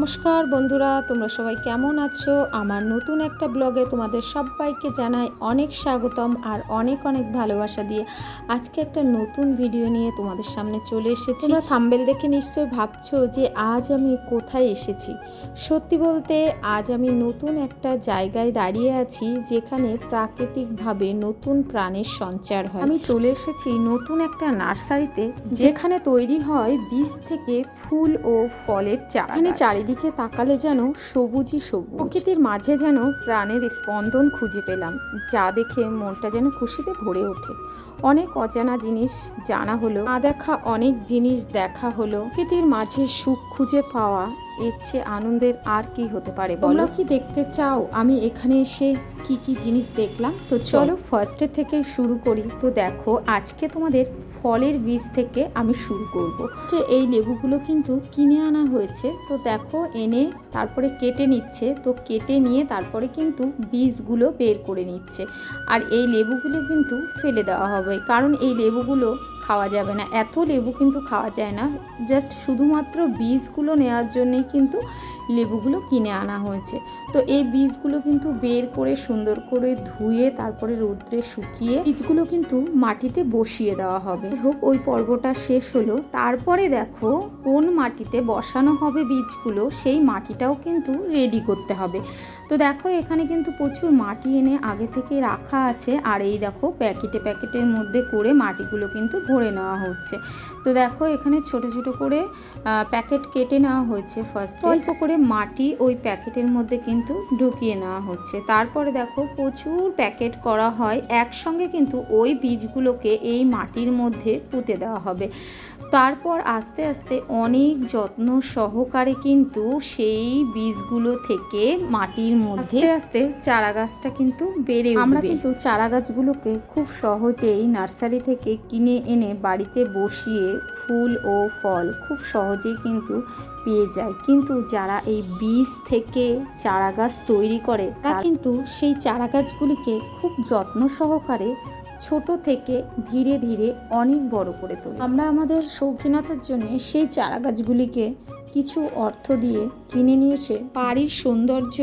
নমস্কার বন্ধুরা, তোমরা সবাই কেমন আছো? আমার নতুন একটা ব্লগে তোমাদের সবাইকে জানাই অনেক স্বাগতম আর অনেক অনেক ভালোবাসা দিয়ে আজকে একটা নতুন ভিডিও নিয়ে তোমাদের সামনে চলে এসেছি। তোমরা থাম্বনেল দেখে নিশ্চয়ই ভাবছো যে আজ আমি কোথায় এসেছি। সত্যি বলতে আজ আমি নতুন একটা জায়গায় দাঁড়িয়ে আছি যেখানে প্রাকৃতিকভাবে নতুন প্রাণের সঞ্চার হয়। আমি চলে এসেছি নতুন একটা নার্সারিতে যেখানে তৈরি হয় বীজ থেকে ফুল ও ফলের চারা। চারিদিকে তাকালে যেন সবুজই সবুজ, প্রকৃতির মাঝে যেন প্রাণের স্পন্দন খুঁজে পেলাম, যা দেখে মনটা যেন খুশিতে ভরে ওঠে। অনেক অজানা জিনিস জানা হলো, না দেখা অনেক জিনিস দেখা হলো। প্রকৃতির মাঝে সুখ খুঁজে পাওয়া এর চেয়ে আনন্দের আর কি হতে পারে? তোমরা কি দেখতে চাও আমি এখানে এসে কি কি জিনিস দেখলাম? তো চলো ফার্স্টের থেকে শুরু করি। তো দেখো, আজকে তোমাদের ফলের বীজ থেকে আমি শুরু করব। এই লেবুগুলো কিন্তু কিনে আনা হয়েছে। তো দেখো, এনে তারপরে কেটে নিচ্ছে। তো কেটে নিয়ে তারপরে কিন্তু বীজগুলো বের করে নিচ্ছে। আর এই লেবুগুলো কিন্তু ফেলে দেওয়া হবে, কারণ এই লেবুগুলো খাওয়া যাবে না। এত লেবু কিন্তু খাওয়া যায় না। জাস্ট শুধুমাত্র বীজগুলো নেওয়ার জন্যই কিন্তু লেবুগুলো কিনে আনা হয়েছে। তো এই বীজগুলো কিন্তু বের করে সুন্দর করে ধুয়ে তারপরে রোদ্রে শুকিয়ে বীজগুলো কিন্তু মাটিতে বসিয়ে দেওয়া হবে। হোক, ওই পর্বটা শেষ হলো। তারপরে দেখো কোন মাটিতে বসানো হবে বীজগুলো, সেই মাটিটাও কিন্তু রেডি করতে হবে। তো দেখো, এখানে কিন্তু প্রচুর মাটি এনে আগে থেকে রাখা আছে। আর এই দেখো প্যাকেটের মধ্যে করে মাটিগুলো কিন্তু ভরে নেওয়া হচ্ছে। তো দেখো, এখানে ছোট ছোট করে প্যাকেট কেটে নেওয়া হয়েছে। ফার্স্ট অল্প করে মাটি ওই প্যাকেটের মধ্যে কিন্তু ঢুকিয়ে নেওয়া হচ্ছে। তারপরে দেখো প্রচুর প্যাকেট করা হয় একসঙ্গে, কিন্তু ওই বীজগুলোকে এই মাটির মধ্যে পুঁতে দেওয়া হবে। তারপর আস্তে আস্তে অনেক যত্ন সহকারে কিন্তু সেই বীজগুলো থেকে মাটির মধ্যে আস্তে আস্তে চারা গাছটা কিন্তু বেড়ে উঠবে। আমরা কিন্তু চারা গাছগুলোকে খুব সহজেই নার্সারি থেকে কিনে এনে বাড়িতে বসিয়ে ফুল ও ফল খুব সহজেই কিন্তু পেয়ে যায়। কিন্তু যারা এই বীজ থেকে চারা গাছ তৈরি করে তারা কিন্তু সেই চারা গাছগুলিকে খুব যত্ন সহকারে ছোট থেকে ধীরে ধীরে অনেক বড় করে তোলে। আমরা আমাদের শৌখিনতার জন্য সেই চারা গাছগুলিকে কিছু অর্থ দিয়ে কিনে নিয়ে এসে বাড়ির সৌন্দর্য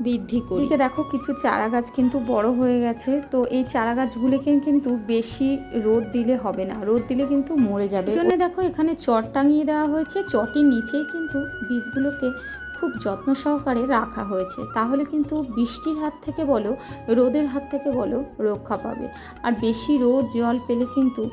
বৃদ্ধি করি। এদিকে দেখো, কিছু চারা গাছ কিন্তু বড় হয়ে গেছে। তো এই চারা গাছগুলিকে কিন্তু বেশি রোদ দিলে হবে না, রোদ দিলে কিন্তু মরে যাবে। জন্য দেখো এখানে চট টাঙিয়ে দেওয়া হয়েছে। চটের নিচেই কিন্তু বীজগুলোকে খুব যত্ন সহকারে রাখা হয়েছে। তাহলে কিন্তু বৃষ্টির হাত থেকে বলো, রোদের হাত থেকে বলো, রক্ষা পাবে। আর বেশি রোদ জল পেলে কিন্তু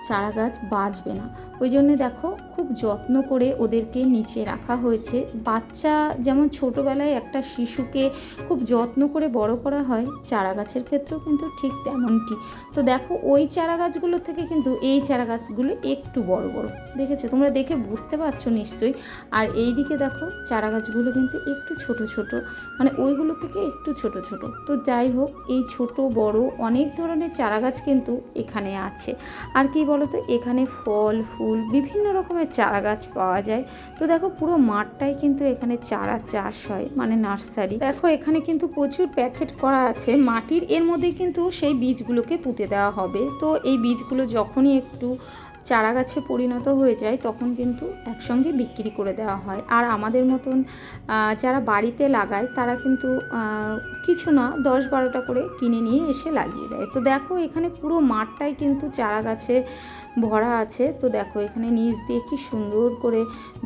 চারা গাছ বাঁচবে না। ওই জন্যে দেখো খুব যত্ন করে ওদেরকে নিচে রাখা হয়েছে। বাচ্চা যেমন ছোটোবেলায় একটা শিশুকে খুব যত্ন করে বড় করা হয়, চারা গাছের ক্ষেত্রেও কিন্তু ঠিক তেমনটি। তো দেখো ওই চারা গাছগুলো থেকে কিন্তু এই চারা গাছগুলো একটু বড় বড় দেখেছো, তোমরা দেখে বুঝতে পারছো নিশ্চয়ই। আর এই দিকে দেখো চারা গাছগুলো কিন্তু একটু ছোট ছোট, মানে ওইগুলো থেকে একটু ছোট ছোট। তো যাই হোক, এই ছোট বড় অনেক ধরনের চারা গাছ কিন্তু এখানে আছে। আর কি বলতো, এখানে ফল ফুল বিভিন্ন রকমের চারা গাছ পাওয়া যায়। তো দেখো পুরো মাঠটাই কিন্তু এখানে চারা চাষ হয়, মানে নার্সারি। দেখো এখানে কিন্তু প্রচুর প্যাকেট করা আছে মাটির, এর মধ্যে কিন্তু সেই বীজগুলোকে পুঁতে দেওয়া হবে। তো এই বীজগুলো যখনই একটু চারা গাছে পরিণত হয়ে যায় তখন কিন্তু একসঙ্গে বিক্রি করে দেওয়া হয়। আর আমাদের মতন যারা বাড়িতে লাগায় তারা কিন্তু কিছু না 10-12টা করে কিনে নিয়ে এসে লাগিয়ে দেয়। তো দেখো এখানে পুরো মাঠটাই কিন্তু চারা গাছে ভরা আছে। তো দেখো এখানে নিচ দিয়ে কি সুন্দর করে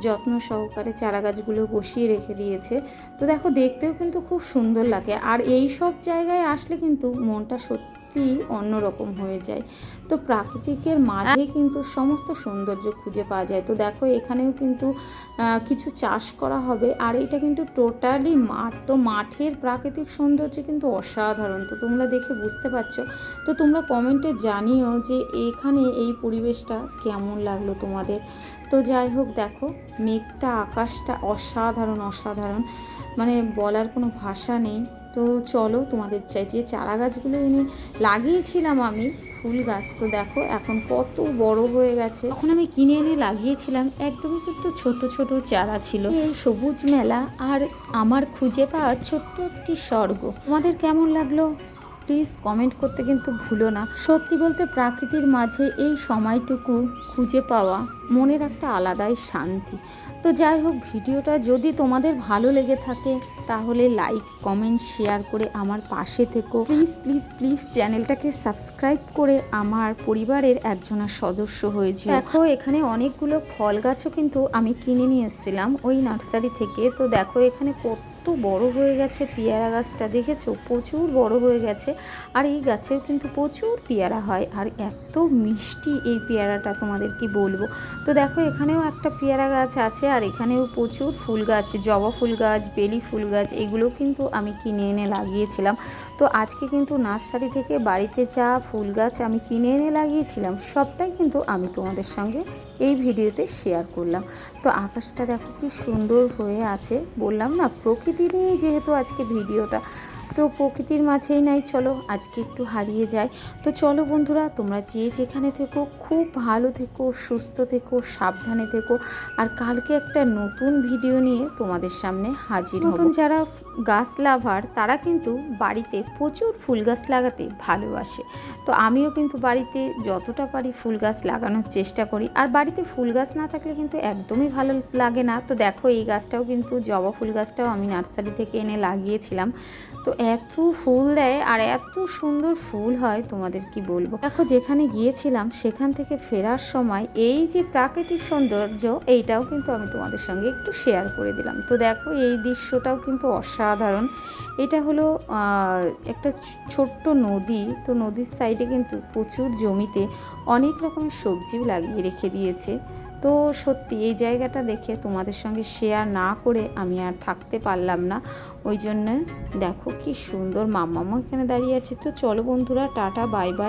যত্ন সহকারে চারা গাছগুলো বসিয়ে রেখে দিয়েছে। তো দেখো দেখতেও কিন্তু খুব সুন্দর লাগে। আর এই সব জায়গায় আসলে কিন্তু মনটা সত্যি অন্যরকম হয়ে যায়। তো প্রাকৃতিকের মাঝে কিন্তু সমস্ত সৌন্দর্য খুঁজে পাওয়া যায়। তো দেখো এখানেও কিন্তু কিছু চাষ করা হবে। আর এটা কিন্তু টোটালি মাঠ। তো মাঠের প্রাকৃতিক সৌন্দর্য কিন্তু অসাধারণ। তো তোমরা দেখে বুঝতে পারছো। তো তোমরা কমেন্টে জানিও যে এখানে এই পরিবেশটা কেমন লাগলো তোমাদের। তো যাই হোক, দেখো মেঘটা আকাশটা অসাধারণ অসাধারণ, মানে বলার কোনো ভাষা নেই। তো চলো তোমাদের যে চারা গাছগুলো এনে লাগিয়েছিলাম আমি ফুল গাছ, তো দেখো এখন কত বড় হয়ে গেছে। তখন আমি কিনে এনে লাগিয়েছিলাম একদমই কিন্তু ছোট ছোট চারা ছিল। এই সবুজ মেলা আর আমার খুঁজে পাওয়া ছোট্ট একটি স্বর্গ। তোমাদের কেমন লাগলো প্লিজ কমেন্ট করতে কিন্তু ভুলো না। সত্যি বলতে প্রকৃতির মাঝে এই সময়টুকু খুঁজে পাওয়া মনের একটা আলাদাই শান্তি। তো যাই হোক, ভিডিওটা যদি তোমাদের ভালো লেগে থাকে তাহলে লাইক কমেন্ট শেয়ার করে আমার পাশে থেকো। প্লিজ প্লিজ প্লিজ চ্যানেলটাকে সাবস্ক্রাইব করে আমার পরিবারের একজনের সদস্য হয়েছে। দেখো এখানে অনেকগুলো ফল গাছও কিন্তু আমি কিনে নিয়ে এসেছিলাম ওই নার্সারি থেকে। তো দেখো এখানে কত বড় হয়ে গেছে পেয়ারা গাছটা, দেখেছো প্রচুর বড় হয়ে গেছে। আর এই গাছেও কিন্তু প্রচুর পেয়ারা হয়, আর এত মিষ্টি এই পেয়ারাটা তোমাদের কি বলবো। তো দেখো এখানেও একটা পেয়ারা গাছ আছে, আর এখানেও প্রচুর ফুল গাছ, জবা ফুল গাছ, বেলি ফুল গাছ, এগুলো কিন্তু আমি কিনে এনে লাগিয়েছিলাম। তো আজকে কিন্তু নার্সারি থেকে বাড়িতে যা ফুল গাছ আমি কিনে এনে লাগিয়েছিলাম সবটাই কিন্তু আমি তোমাদের সঙ্গে এই ভিডিওতে শেয়ার করলাম। তো আকাশটা দেখো কি সুন্দর হয়ে আছে, বললাম না প্রকৃতি নিয়ে যেহেতু আজকে ভিডিওটা, তো প্রকৃতির মাঝেই নাই চলো আজকে একটু হারিয়ে যায়। তো চলো বন্ধুরা, তোমরা যে যেখানে থেকো খুব ভালো থেকো, সুস্থ থেকো, সাবধানে থেকো। আর কালকে একটা নতুন ভিডিও নিয়ে তোমাদের সামনে হাজির হব। নতুন যারা গাছ লাভার তারা কিন্তু বাড়িতে প্রচুর ফুল গাছ লাগাতে ভালোবাসে। তো আমিও কিন্তু বাড়িতে যতটা পারি ফুল গাছ লাগানোর চেষ্টা করি। আর বাড়িতে ফুল গাছ না থাকলে কিন্তু একদমই ভালো লাগে না। তো দেখো এই গাছটাও কিন্তু, জবা ফুল গাছটাও আমি নার্সারি থেকে এনে লাগিয়েছিলাম। তো এত ফুল দেয় আর এত সুন্দর ফুল হয় তোমাদের কি বলবো। দেখো যেখানে গিয়েছিলাম সেখান থেকে ফেরার সময় এই যে প্রাকৃতিক সৌন্দর্য, এইটাও কিন্তু আমি তোমাদের সঙ্গে একটু শেয়ার করে দিলাম। তো দেখো এই দৃশ্যটাও কিন্তু অসাধারণ। এটা হলো একটা ছোট্ট নদী। তো নদীর সাইডে কিন্তু প্রচুর জমিতে অনেক রকমের সবজিও লাগিয়ে রেখে দিয়েছে। তো সত্যি এই জায়গাটা দেখে তোমাদের সঙ্গে শেয়ার না করে আমি আর থাকতে পারলাম না। ওই জন্য দেখো কি সুন্দর, মাম্মামও এখানে দাঁড়িয়ে আছে। তো চলো বন্ধুরা, টাটা বাই বাই।